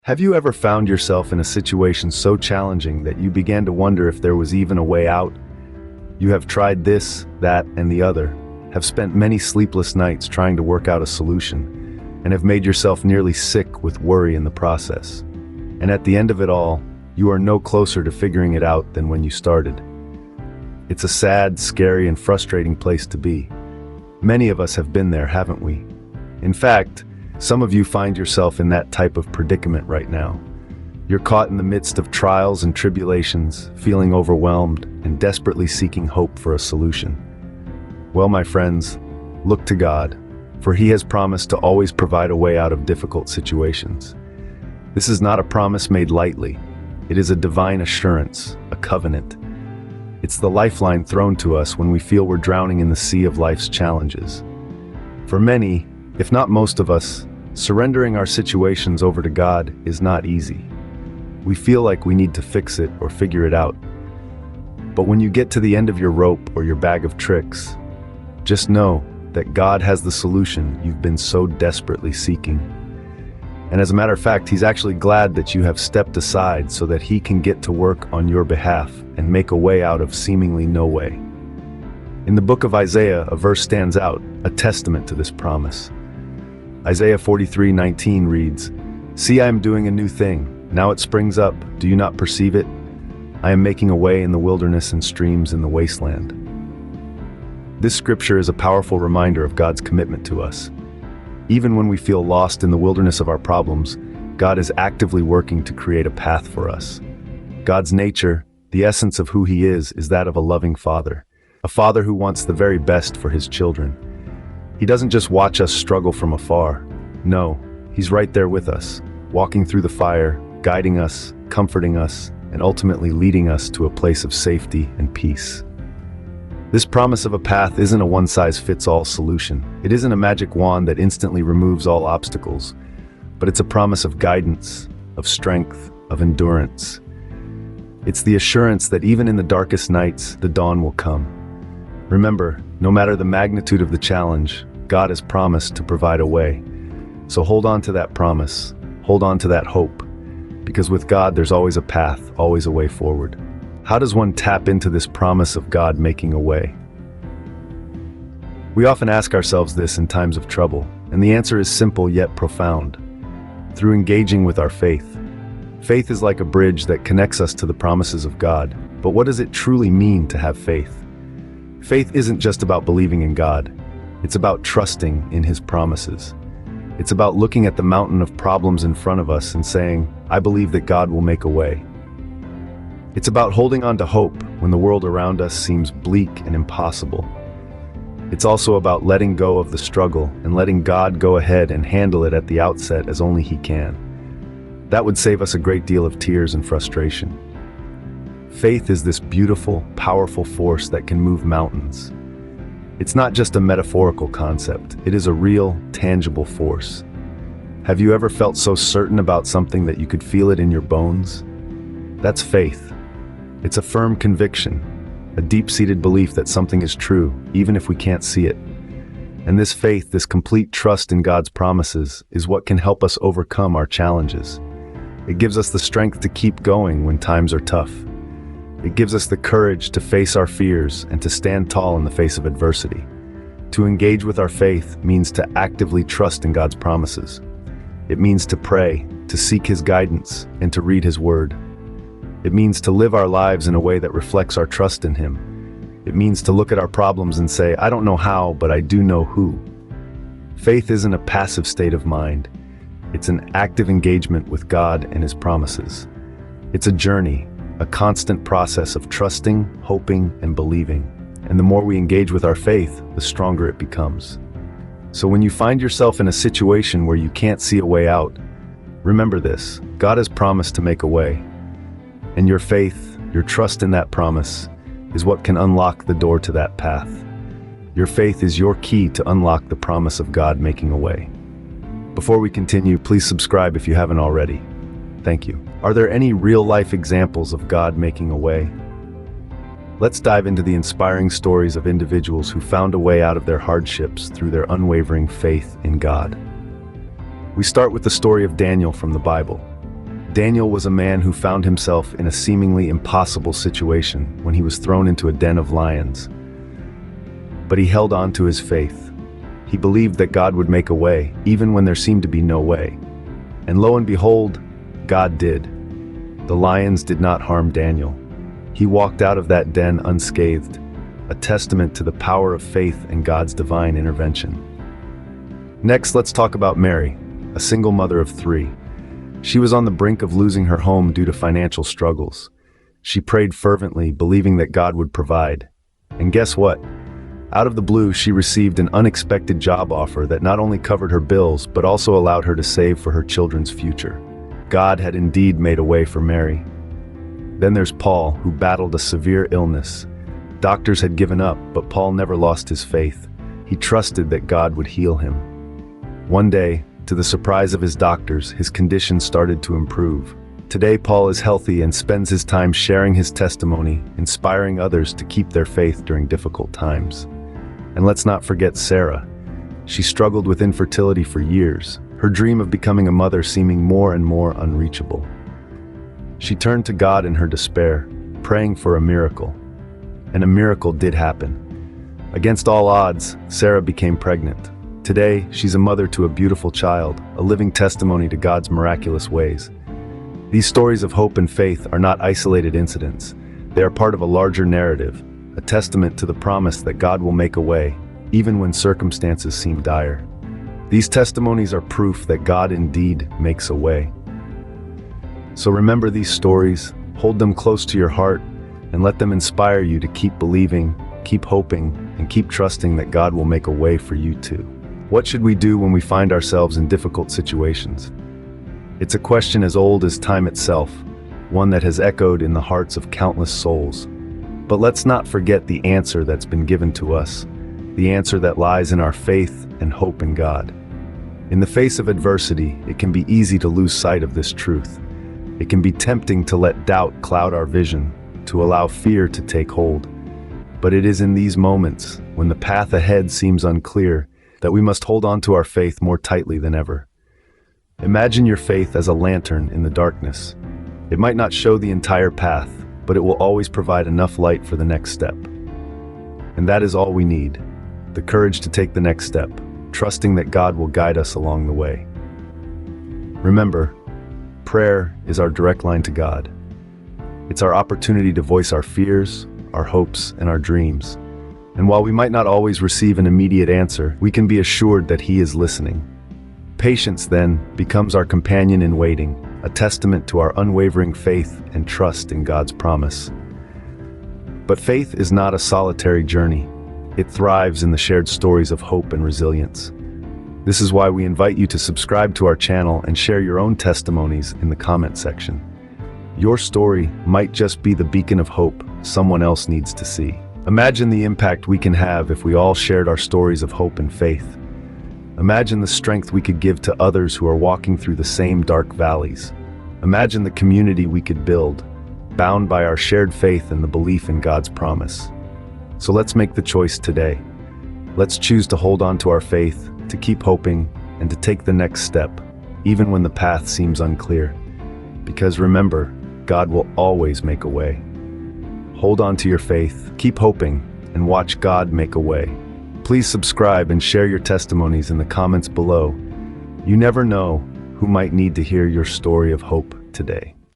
Have you ever found yourself in a situation so challenging that you began to wonder if there was even a way out? You have tried this, that, and the other, have spent many sleepless nights trying to work out a solution, and have made yourself nearly sick with worry in the process. And at the end of it all, you are no closer to figuring it out than when you started. It's a sad, scary, and frustrating place to be. Many of us have been there, haven't we? In fact, some of you find yourself in that type of predicament right now. You're caught in the midst of trials and tribulations, feeling overwhelmed and desperately seeking hope for a solution. Well, my friends, look to God, for He has promised to always provide a way out of difficult situations. This is not a promise made lightly. It is a divine assurance, a covenant. It's the lifeline thrown to us when we feel we're drowning in the sea of life's challenges. For many, if not most of us, surrendering our situations over to God is not easy. We feel like we need to fix it or figure it out. But when you get to the end of your rope or your bag of tricks, just know that God has the solution you've been so desperately seeking. And as a matter of fact, He's actually glad that you have stepped aside so that He can get to work on your behalf and make a way out of seemingly no way. In the book of Isaiah, a verse stands out, a testament to this promise. Isaiah 43:19 reads, "See, I am doing a new thing. Now it springs up. Do you not perceive it? I am making a way in the wilderness and streams in the wasteland." This scripture is a powerful reminder of God's commitment to us. Even when we feel lost in the wilderness of our problems, God is actively working to create a path for us. God's nature, the essence of who He is that of a loving Father, a Father who wants the very best for His children. He doesn't just watch us struggle from afar. No, He's right there with us, walking through the fire, guiding us, comforting us, and ultimately leading us to a place of safety and peace. This promise of a path isn't a one-size-fits-all solution. It isn't a magic wand that instantly removes all obstacles, but it's a promise of guidance, of strength, of endurance. It's the assurance that even in the darkest nights, the dawn will come. Remember, no matter the magnitude of the challenge, God has promised to provide a way. So hold on to that promise, hold on to that hope, because with God there's always a path, always a way forward. How does one tap into this promise of God making a way? We often ask ourselves this in times of trouble, and the answer is simple yet profound. Through engaging with our faith. Faith is like a bridge that connects us to the promises of God, but what does it truly mean to have faith? Faith isn't just about believing in God. It's about trusting in His promises. It's about looking at the mountain of problems in front of us and saying, "I believe that God will make a way." It's about holding on to hope when the world around us seems bleak and impossible. It's also about letting go of the struggle and letting God go ahead and handle it at the outset as only He can. That would save us a great deal of tears and frustration. Faith is this beautiful, powerful force that can move mountains. It's not just a metaphorical concept, it is a real, tangible force. Have you ever felt so certain about something that you could feel it in your bones? That's faith. It's a firm conviction, a deep-seated belief that something is true, even if we can't see it. And this faith, this complete trust in God's promises, is what can help us overcome our challenges. It gives us the strength to keep going when times are tough. It gives us the courage to face our fears and to stand tall in the face of adversity. To engage with our faith means to actively trust in God's promises. It means to pray, to seek His guidance, and to read His word. It means to live our lives in a way that reflects our trust in Him. It means to look at our problems and say, "I don't know how, but I do know who." Faith isn't a passive state of mind. It's an active engagement with God and His promises. It's a journey, a constant process of trusting, hoping, and believing. And the more we engage with our faith, the stronger it becomes. So when you find yourself in a situation where you can't see a way out, remember this: God has promised to make a way. And your faith, your trust in that promise, is what can unlock the door to that path. Your faith is your key to unlock the promise of God making a way. Before we continue, please subscribe if you haven't already. Thank you. Are there any real-life examples of God making a way? Let's dive into the inspiring stories of individuals who found a way out of their hardships through their unwavering faith in God. We start with the story of Daniel from the Bible. Daniel was a man who found himself in a seemingly impossible situation when he was thrown into a den of lions. But he held on to his faith. He believed that God would make a way, even when there seemed to be no way. And lo and behold, God did. The lions did not harm Daniel. He walked out of that den unscathed, a testament to the power of faith and God's divine intervention. Next, let's talk about Mary, a single mother of 3. She was on the brink of losing her home due to financial struggles. She prayed fervently, believing that God would provide. And guess what? Out of the blue, she received an unexpected job offer that not only covered her bills, but also allowed her to save for her children's future. God had indeed made a way for Mary. Then there's Paul, who battled a severe illness. Doctors had given up, but Paul never lost his faith. He trusted that God would heal him. One day, to the surprise of his doctors, his condition started to improve. Today, Paul is healthy and spends his time sharing his testimony, inspiring others to keep their faith during difficult times. And let's not forget Sarah. She struggled with infertility for years, her dream of becoming a mother seeming more and more unreachable. She turned to God in her despair, praying for a miracle. And a miracle did happen. Against all odds, Sarah became pregnant. Today, she's a mother to a beautiful child, a living testimony to God's miraculous ways. These stories of hope and faith are not isolated incidents. They are part of a larger narrative, a testament to the promise that God will make a way, even when circumstances seem dire. These testimonies are proof that God indeed makes a way. So remember these stories, hold them close to your heart, and let them inspire you to keep believing, keep hoping, and keep trusting that God will make a way for you too. What should we do when we find ourselves in difficult situations? It's a question as old as time itself, one that has echoed in the hearts of countless souls. But let's not forget the answer that's been given to us, the answer that lies in our faith and hope in God. In the face of adversity, it can be easy to lose sight of this truth. It can be tempting to let doubt cloud our vision, to allow fear to take hold. But it is in these moments, when the path ahead seems unclear, that we must hold on to our faith more tightly than ever. Imagine your faith as a lantern in the darkness. It might not show the entire path, but it will always provide enough light for the next step. And that is all we need, the courage to take the next step, trusting that God will guide us along the way. Remember, prayer is our direct line to God. It's our opportunity to voice our fears, our hopes, and our dreams. And while we might not always receive an immediate answer, we can be assured that He is listening. Patience, then, becomes our companion in waiting, a testament to our unwavering faith and trust in God's promise. But faith is not a solitary journey. It thrives in the shared stories of hope and resilience. This is why we invite you to subscribe to our channel and share your own testimonies in the comment section. Your story might just be the beacon of hope someone else needs to see. Imagine the impact we can have if we all shared our stories of hope and faith. Imagine the strength we could give to others who are walking through the same dark valleys. Imagine the community we could build, bound by our shared faith and the belief in God's promise. So let's make the choice today. Let's choose to hold on to our faith, to keep hoping, and to take the next step, even when the path seems unclear. Because remember, God will always make a way. Hold on to your faith, keep hoping, and watch God make a way. Please subscribe and share your testimonies in the comments below. You never know who might need to hear your story of hope today.